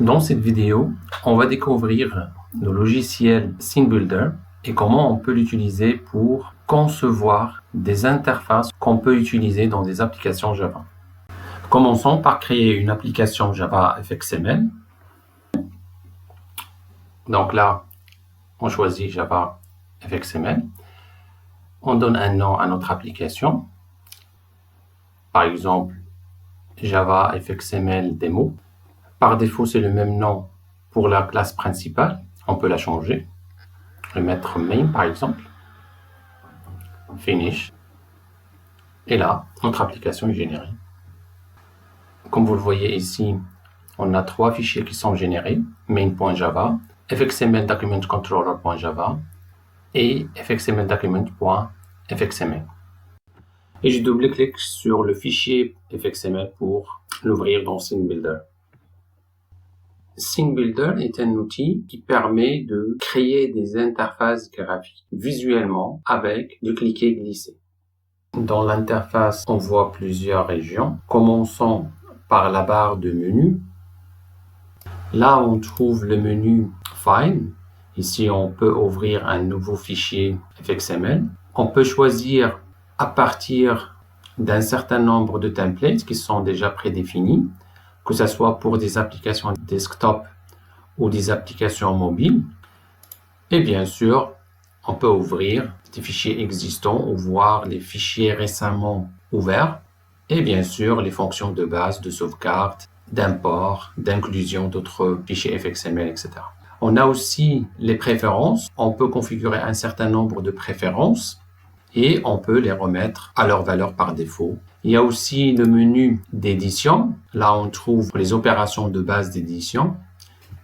Dans cette vidéo, on va découvrir le logiciel SceneBuilder et comment on peut l'utiliser pour concevoir des interfaces qu'on peut utiliser dans des applications Java. Commençons par créer une application Java FXML. Donc là, on choisit Java FXML. On donne un nom à notre application. Par exemple, Java FXML Demo. Par défaut, c'est le même nom pour la classe principale. On peut la changer. Je vais mettre main par exemple. Finish. Et là, notre application est générée. Comme vous le voyez ici, on a trois fichiers qui sont générés. Main.java, fxml document controller.java et fxml document.fxml. Et je double-clique sur le fichier fxml pour l'ouvrir dans SceneBuilder. SceneBuilder est un outil qui permet de créer des interfaces graphiques visuellement avec du cliquer-glisser. Dans l'interface, on voit plusieurs régions. Commençons par la barre de menu. Là, on trouve le menu File. Ici, on peut ouvrir un nouveau fichier FXML. On peut choisir à partir d'un certain nombre de templates qui sont déjà prédéfinis, que ce soit pour des applications desktop ou des applications mobiles. Et bien sûr, on peut ouvrir des fichiers existants ou voir les fichiers récemment ouverts. Et bien sûr, les fonctions de base de sauvegarde, d'import, d'inclusion d'autres fichiers FXML, etc. On a aussi les préférences. On peut configurer un certain nombre de préférences et on peut les remettre à leur valeur par défaut. Il y a aussi le menu d'édition. Là, on trouve les opérations de base d'édition.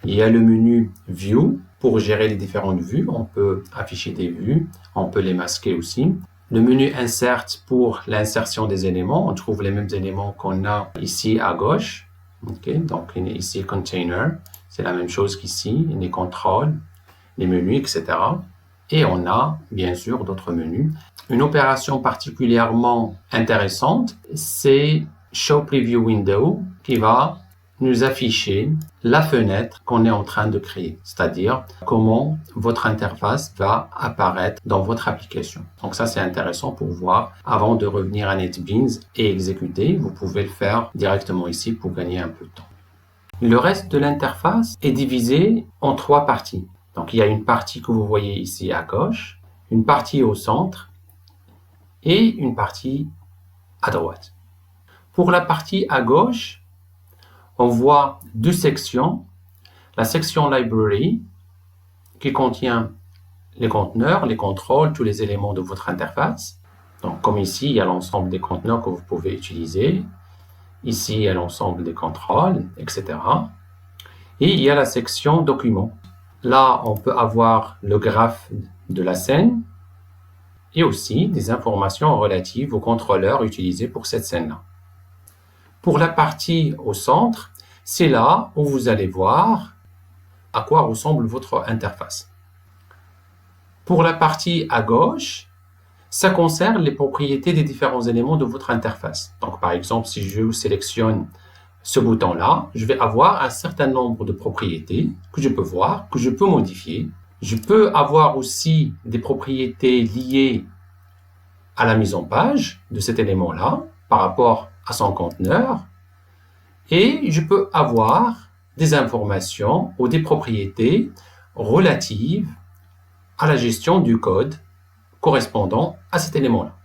Il y a le menu View pour gérer les différentes vues. On peut afficher des vues, on peut les masquer aussi. Le menu Insert pour l'insertion des éléments. On trouve les mêmes éléments qu'on a ici à gauche. Okay, donc ici Container, c'est la même chose qu'ici, les contrôles, les menus, etc. Et on a bien sûr d'autres menus. Une opération particulièrement intéressante, c'est Show Preview Window qui va nous afficher la fenêtre qu'on est en train de créer, c'est-à-dire comment votre interface va apparaître dans votre application. Donc ça, c'est intéressant pour voir. Avant de revenir à NetBeans et exécuter, vous pouvez le faire directement ici pour gagner un peu de temps. Le reste de l'interface est divisé en trois parties. Donc il y a une partie que vous voyez ici à gauche, une partie au centre et une partie à droite. Pour la partie à gauche, on voit deux sections. La section Library qui contient les conteneurs, les contrôles, tous les éléments de votre interface. Donc comme ici, il y a l'ensemble des conteneurs que vous pouvez utiliser. Ici, il y a l'ensemble des contrôles, etc. Et il y a la section Documents. Là, on peut avoir le graphe de la scène et aussi des informations relatives aux contrôleurs utilisés pour cette scène-là. Pour la partie au centre, c'est là où vous allez voir à quoi ressemble votre interface. Pour la partie à gauche, ça concerne les propriétés des différents éléments de votre interface. Donc, par exemple, si je sélectionne ce bouton-là, je vais avoir un certain nombre de propriétés que je peux voir, que je peux modifier. Je peux avoir aussi des propriétés liées à la mise en page de cet élément-là par rapport à son conteneur. Et je peux avoir des informations ou des propriétés relatives à la gestion du code correspondant à cet élément-là.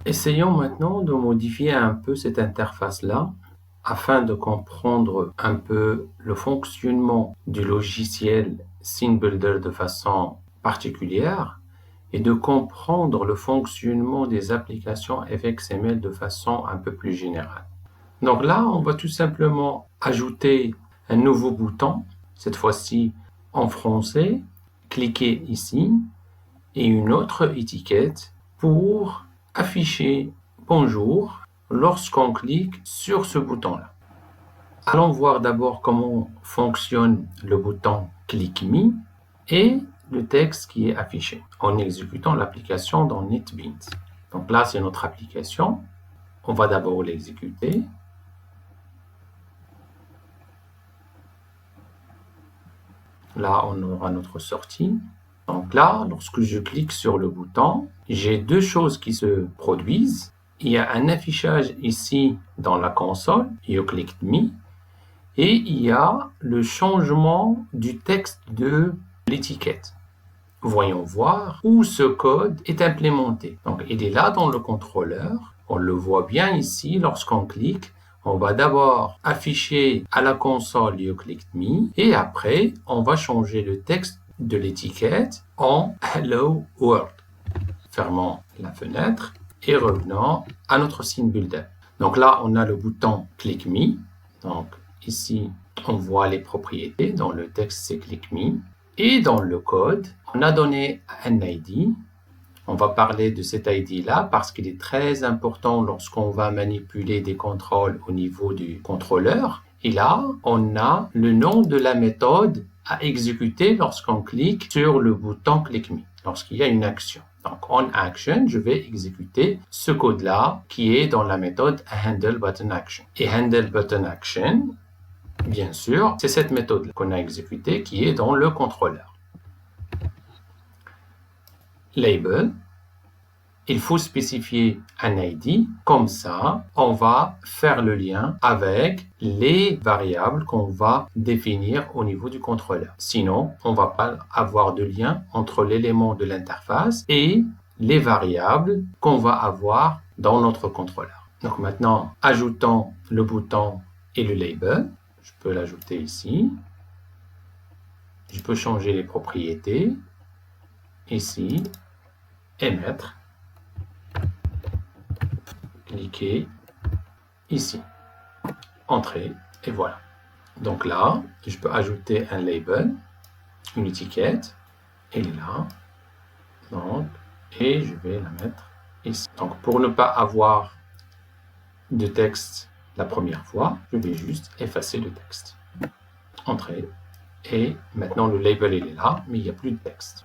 Essayons maintenant de modifier un peu cette interface-là afin de comprendre un peu le fonctionnement du logiciel SceneBuilder de façon particulière et de comprendre le fonctionnement des applications FXML de façon un peu plus générale. Donc là, on va tout simplement ajouter un nouveau bouton, cette fois-ci en français, cliquez ici, et une autre étiquette pour afficher bonjour lorsqu'on clique sur ce bouton-là. Allons voir d'abord comment fonctionne le bouton Click Me et le texte qui est affiché en exécutant l'application dans NetBeans. Donc là, c'est notre application. On va d'abord l'exécuter. là, on aura notre sortie. Donc là, lorsque je clique sur le bouton, j'ai deux choses qui se produisent. Il y a un affichage ici dans la console, You Clicked Me, et il y a le changement du texte de l'étiquette. Voyons voir où ce code est implémenté. Donc, il est là dans le contrôleur. On le voit bien ici lorsqu'on clique. On va d'abord afficher à la console You Clicked Me et après, on va changer le texte de l'étiquette en Hello World. Fermons la fenêtre et revenons à notre scene builder. Donc là, on a le bouton Click Me. Donc ici, on voit les propriétés. Dans le texte, c'est Click Me. Et dans le code, on a donné un ID. On va parler de cet ID-là parce qu'il est très important lorsqu'on va manipuler des contrôles au niveau du contrôleur. Et là, on a le nom de la méthode à exécuter lorsqu'on clique sur le bouton Click Me, lorsqu'il y a une action. Donc, on action, je vais exécuter ce code-là qui est dans la méthode handleButtonAction. Et handleButtonAction, bien sûr, c'est cette méthode qu'on a exécutée qui est dans le contrôleur. Label, il faut spécifier un ID, comme ça, on va faire le lien avec les variables qu'on va définir au niveau du contrôleur. Sinon, on ne va pas avoir de lien entre l'élément de l'interface et les variables qu'on va avoir dans notre contrôleur. Donc maintenant, ajoutons le bouton et le label. Je peux l'ajouter ici. Je peux changer les propriétés. Ici, émettre, cliquez ici, entrer, et voilà. Donc là, je peux ajouter un label, une étiquette, elle est là, donc, et je vais la mettre ici. Donc pour ne pas avoir de texte la première fois, je vais juste effacer le texte. Entrer, et maintenant le label il est là, mais il n'y a plus de texte.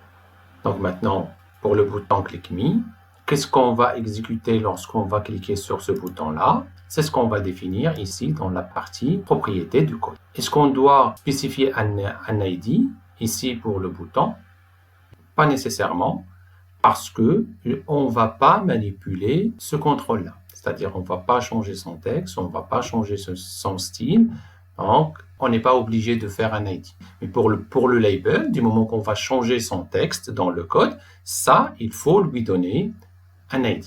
Donc maintenant, pour le bouton Click Me, qu'est-ce qu'on va exécuter lorsqu'on va cliquer sur ce bouton-là? C'est ce qu'on va définir ici dans la partie propriété du code. Est-ce qu'on doit spécifier un ID ici pour le bouton? Pas nécessairement, parce que on ne va pas manipuler ce contrôle-là. C'est-à-dire, on ne va pas changer son texte, on ne va pas changer son style. Donc, on n'est pas obligé de faire un ID. Mais pour le label, du moment qu'on va changer son texte dans le code, ça, il faut lui donner un ID.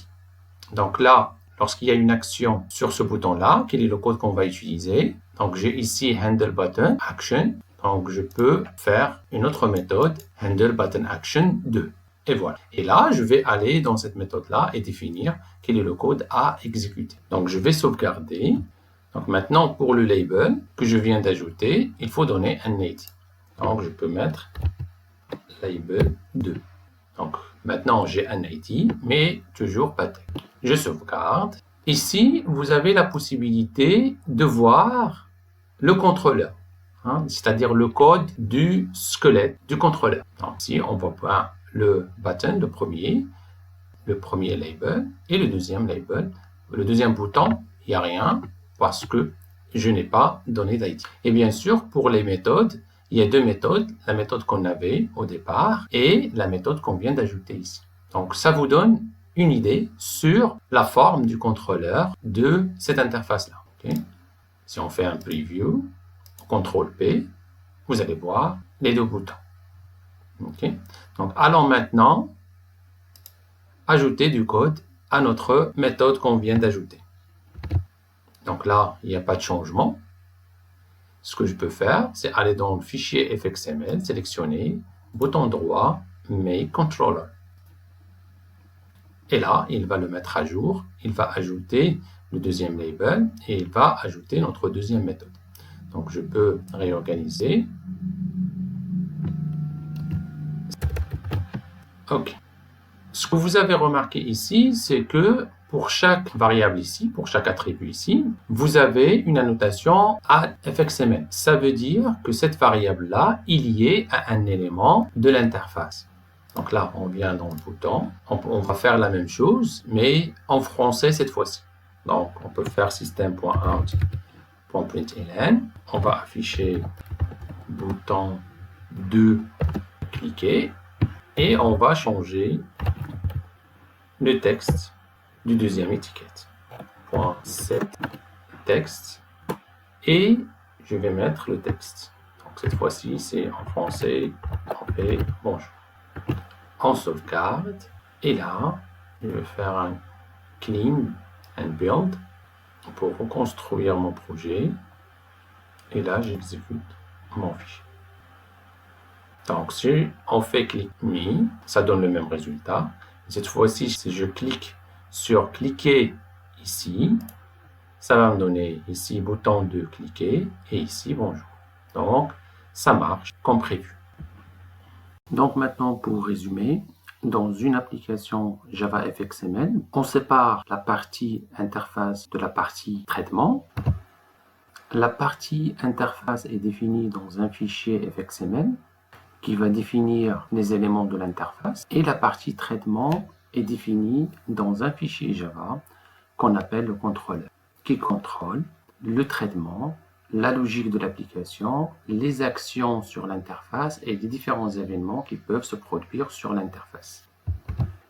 Donc là, lorsqu'il y a une action sur ce bouton-là, quel est le code qu'on va utiliser? Donc j'ai ici handleButtonAction. Donc je peux faire une autre méthode, handleButtonAction2. Et voilà. Et là, je vais aller dans cette méthode-là et définir quel est le code à exécuter. Donc je vais sauvegarder. Donc maintenant, pour le label que je viens d'ajouter, il faut donner un ID. Donc je peux mettre label 2. Donc maintenant, j'ai un ID, mais toujours pas de texte. Je sauvegarde. Ici, vous avez la possibilité de voir le contrôleur, c'est-à-dire le code du squelette du contrôleur. Donc ici, on voit pas le button, le premier label, et le deuxième label. Le deuxième bouton, il n'y a rien, parce que je n'ai pas donné d'ID. Et bien sûr, pour les méthodes, il y a deux méthodes, la méthode qu'on avait au départ et la méthode qu'on vient d'ajouter ici. Donc, ça vous donne une idée sur la forme du contrôleur de cette interface-là. Okay? Si on fait un preview, CTRL-P, vous allez voir les deux boutons. Okay? Donc, allons maintenant ajouter du code à notre méthode qu'on vient d'ajouter. Donc là, il n'y a pas de changement. Ce que je peux faire, c'est aller dans le fichier fxml, sélectionner, bouton droit, Make Controller. Et là, il va le mettre à jour, il va ajouter le deuxième label et il va ajouter notre deuxième méthode. Donc je peux réorganiser. OK. Ce que vous avez remarqué ici, c'est que pour chaque variable ici, pour chaque attribut ici, vous avez une annotation add-fxml. Ça veut dire que cette variable-là est liée à un élément de l'interface. Donc là, on vient dans le bouton, on va faire la même chose, mais en français cette fois-ci. Donc, on peut faire system.out.println, on va afficher bouton de cliquer et on va changer le texte du deuxième étiquette. .set texte et je vais mettre le texte. Donc cette fois-ci, c'est en français, on fait bonjour. On sauvegarde et là, je vais faire un clean and build pour reconstruire mon projet. Et là, j'exécute mon fichier. Donc, si on fait clic me, ça donne le même résultat. Cette fois-ci, si je clique sur cliquer ici, ça va me donner ici bouton de cliquer et ici bonjour. Donc, ça marche comme prévu. Donc maintenant, pour résumer, dans une application Java FXML, on sépare la partie interface de la partie traitement. La partie interface est définie dans un fichier FXML qui va définir les éléments de l'interface et la partie traitement est définie dans un fichier Java qu'on appelle le contrôleur qui contrôle le traitement, la logique de l'application, les actions sur l'interface et les différents événements qui peuvent se produire sur l'interface.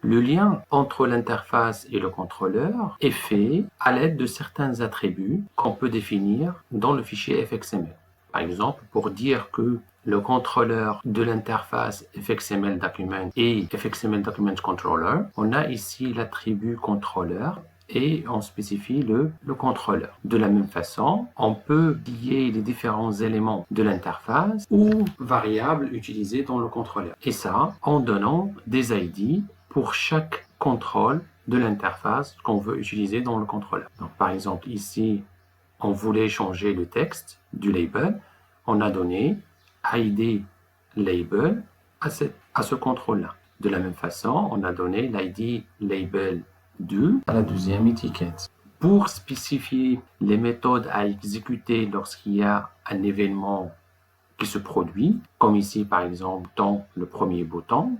Le lien entre l'interface et le contrôleur est fait à l'aide de certains attributs qu'on peut définir dans le fichier FXML. Par exemple, pour dire que le contrôleur de l'interface FXML Document et FXML Document Controller, on a ici l'attribut contrôleur et on spécifie le contrôleur. De la même façon, on peut lier les différents éléments de l'interface ou variables utilisées dans le contrôleur. Et ça, en donnant des ID pour chaque contrôle de l'interface qu'on veut utiliser dans le contrôleur. Donc, par exemple, ici, on voulait changer le texte du label. On a donné ID label à ce contrôle-là. De la même façon, on a donné l'ID label 2 à la deuxième étiquette. Pour spécifier les méthodes à exécuter lorsqu'il y a un événement qui se produit, comme ici par exemple dans le premier bouton,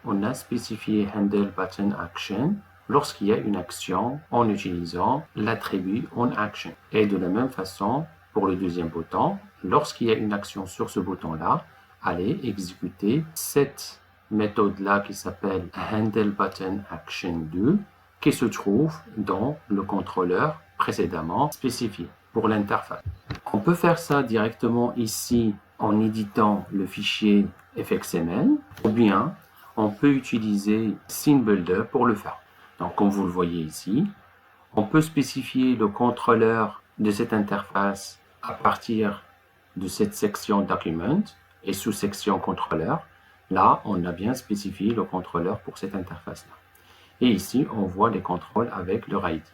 on a spécifié handle button action lorsqu'il y a une action en utilisant l'attribut onAction. Et de la même façon, pour le deuxième bouton, lorsqu'il y a une action sur ce bouton-là, allez exécuter cette méthode-là qui s'appelle handle button action 2 qui se trouve dans le contrôleur précédemment spécifié pour l'interface. On peut faire ça directement ici en éditant le fichier FXML ou bien on peut utiliser Scene Builder pour le faire. Donc, comme vous le voyez ici, on peut spécifier le contrôleur de cette interface à partir de cette section Document et sous-section contrôleur. Là, on a bien spécifié le contrôleur pour cette interface-là. Et ici, on voit les contrôles avec leur ID,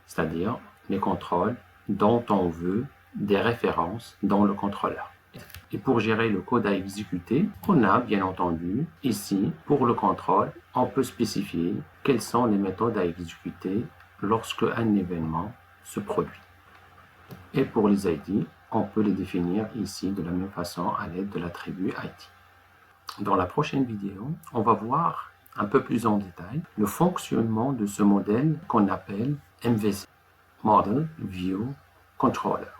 c'est-à-dire les contrôles dont on veut des références dans le contrôleur. Et pour gérer le code à exécuter, on a bien entendu ici, pour le contrôle, on peut spécifier quelles sont les méthodes à exécuter lorsque un événement se produit. Et pour les ID, on peut les définir ici de la même façon à l'aide de l'attribut ID. Dans la prochaine vidéo, on va voir un peu plus en détail le fonctionnement de ce modèle qu'on appelle MVC, Model View Controller.